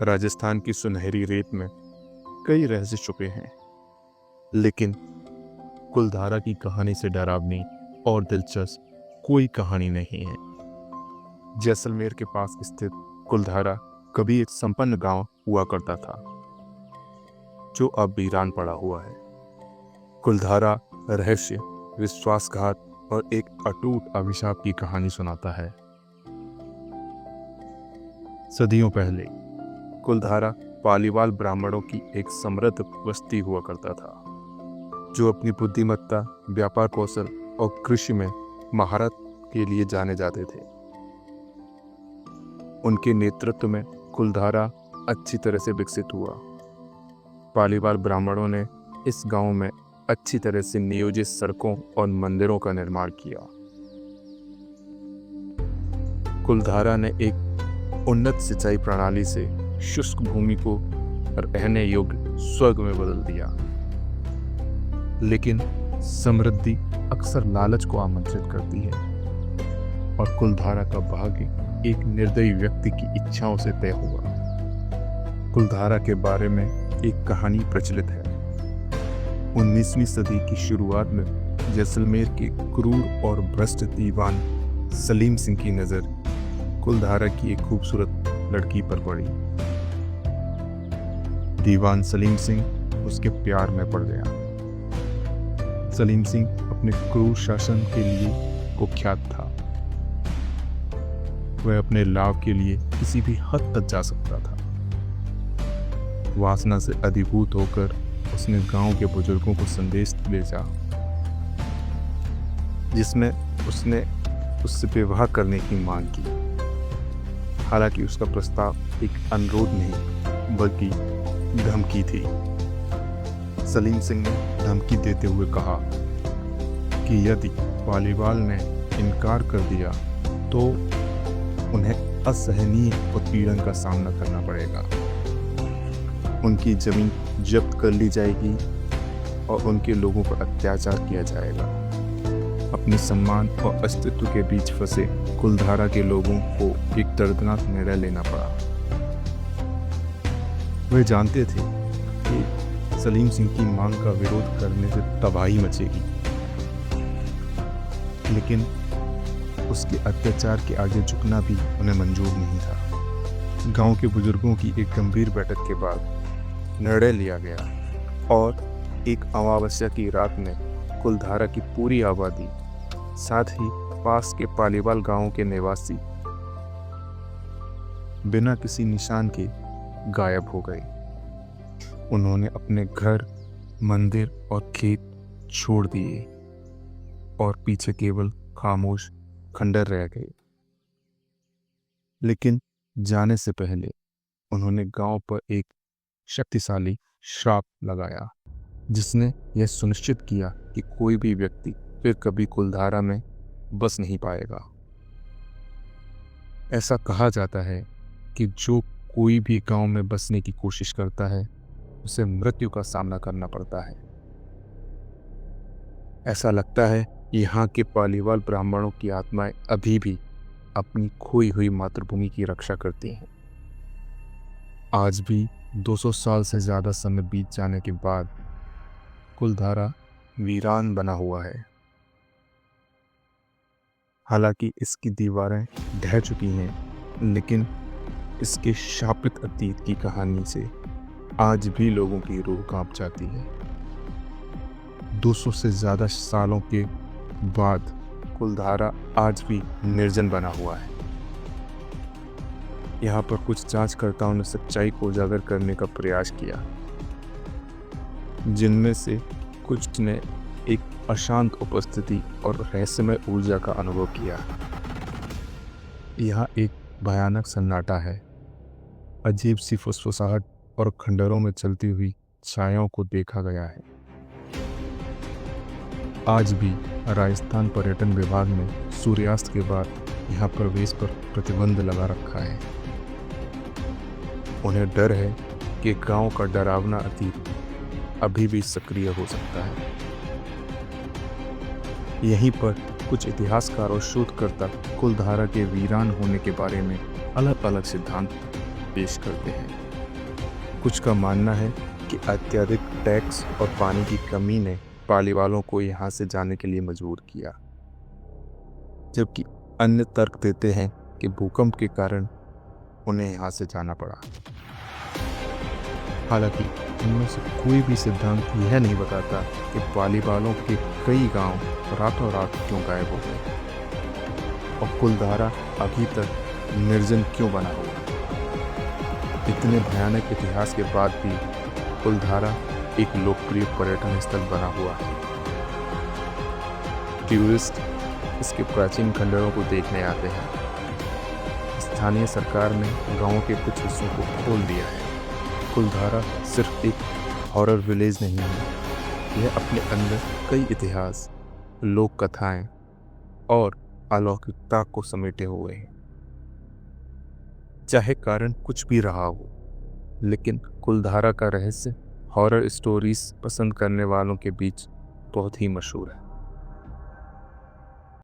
राजस्थान की सुनहरी रेत में कई रहस्य छुपे हैं, लेकिन कुलधारा की कहानी से डरावनी और दिलचस्प कोई कहानी नहीं है। जैसलमेर के पास स्थित कुलधारा कभी एक संपन्न गांव हुआ करता था, जो अब वीरान पड़ा हुआ है। कुलधारा रहस्य, विश्वासघात और एक अटूट अभिशाप की कहानी सुनाता है। सदियों पहले कुलधारा पालीवाल ब्राह्मणों की एक समृद्ध बस्ती हुआ करता था, जो अपनी बुद्धिमत्ता, व्यापार कौशल और कृषि में महारत के लिए जाने जाते थे। उनके नेतृत्व में कुलधारा अच्छी तरह से विकसित हुआ। पालीवाल ब्राह्मणों ने इस गांव में अच्छी तरह से नियोजित सड़कों और मंदिरों का निर्माण किया। कुलधारा ने एक उन्नत सिंचाई प्रणाली से शुष्क भूमि को रहने योग्य स्वर्ग में बदल दिया। लेकिन समृद्धि अक्सर लालच को आमंत्रित करती है, और कुलधारा का भाग्य एक निर्दयी व्यक्ति की इच्छाओं से तय हुआ। कुलधारा के बारे में एक कहानी प्रचलित है। 19वीं सदी की शुरुआत में जैसलमेर के क्रूर और भ्रष्ट दीवान सलीम सिंह की नज़र कुलधारा की एक खूबसूरत लड़की पर पड़ी। दीवान सलीम सिंह उसके प्यार में पड़ गया। सलीम सिंह अपने क्रूर शासन के लिए कुख्यात था। वह अपने लाभ के लिए किसी भी हद तक जा सकता था। वासना से अभिभूत होकर उसने गांव के बुजुर्गों को संदेश भेजा, जिसमें उसने उससे विवाह करने की मांग की। हालांकि उसका प्रस्ताव एक अनुरोध नहीं बल्कि धमकी थी। सलीम सिंह ने धमकी देते हुए कहा कि यदि पालीवाल ने इनकार कर दिया तो उन्हें असहनीय उत्पीड़न का सामना करना पड़ेगा। उनकी जमीन जब्त कर ली जाएगी और उनके लोगों पर अत्याचार किया जाएगा। अपने सम्मान और अस्तित्व के बीच फंसे कुलधारा के लोगों को एक दर्दनाक निर्णय लेना पड़ा। वे जानते थे कि सलीम सिंह की मांग का विरोध करने से तबाही मचेगी, लेकिन उसके अत्याचार के आगे झुकना भी उन्हें मंजूर नहीं था। गांव के बुजुर्गों की एक गंभीर बैठक के बाद निर्णय लिया गया, और एक अमावस्या की रात में कुलधारा की पूरी आबादी, साथ ही पास के पालीवाल गांव के निवासी बिना किसी निशान के गायब हो गए। उन्होंने अपने घर, मंदिर और खेत छोड़ दिए, और पीछे केवल खामोश खंडर रह गए। लेकिन जाने से पहले उन्होंने गांव पर एक शक्तिशाली श्राप लगाया, जिसने यह सुनिश्चित किया कि कोई भी व्यक्ति फिर कभी कुलधारा में बस नहीं पाएगा। ऐसा कहा जाता है कि जो कोई भी गांव में बसने की कोशिश करता है, उसे मृत्यु का सामना करना पड़ता है। ऐसा लगता है यहाँ के पालीवाल ब्राह्मणों की आत्माएं अभी भी अपनी खोई हुई मातृभूमि की रक्षा करती हैं। आज भी 200 साल से ज़्यादा समय बीत जाने के बाद कुलधारा वीरान बना हुआ है। हालांकि इसकी दीवारें ढह चुकी हैं, लेकिन इसके शापित अतीत की कहानी से आज भी लोगों की रूह कांप जाती है। 200 से ज़्यादा सालों के बाद कुलधारा आज भी निर्जन बना हुआ है। यहाँ पर कुछ जांचकर्ताओं ने सच्चाई को उजागर करने का प्रयास किया, जिनमें से कुछ ने एक अशांत उपस्थिति और रहस्यमय ऊर्जा का अनुभव किया। यहाँ एक भयानक सन्नाटा है। अजीब सी फुसफुसाहट और खंडरों में चलती हुई छायाओं को देखा गया है। आज भी राजस्थान पर्यटन विभाग ने सूर्यास्त के बाद यहाँ प्रवेश पर प्रतिबंध लगा रखा है। उन्हें डर है कि गांव का डरावना अतीत अभी भी सक्रिय हो सकता है। यहीं पर कुछ इतिहासकार और शोधकर्ता कुलधारा के वीरान होने के बारे में अलग अलग सिद्धांत पेश करते हैं। कुछ का मानना है कि अत्यधिक टैक्स और पानी की कमी ने पाली वालों को यहाँ से जाने के लिए मजबूर किया, जबकि अन्य तर्क देते हैं कि भूकंप के कारण उन्हें यहाँ से जाना पड़ा। हालांकि इनमें से कोई भी सिद्धांत यह नहीं बताता कि पाली वालों के कई गांव रातों रात क्यों गायब हो गए और कुलधारा अभी तक निर्जन क्यों बना हुआ। इतने भयानक इतिहास के बाद भी कुलधारा एक लोकप्रिय पर्यटन स्थल बना हुआ है। टूरिस्ट इसके प्राचीन खंडरों को देखने आते हैं। स्थानीय सरकार ने गांवों के कुछ हिस्सों को खोल दिया है। कुलधारा सिर्फ एक हॉरर विलेज नहीं है, यह अपने अंदर कई इतिहास, लोक कथाएं और अलौकिकता को समेटे हुए हैं। चाहे कारण कुछ भी रहा हो, लेकिन कुलधारा का रहस्य हॉरर स्टोरीज पसंद करने वालों के बीच बहुत ही मशहूर है।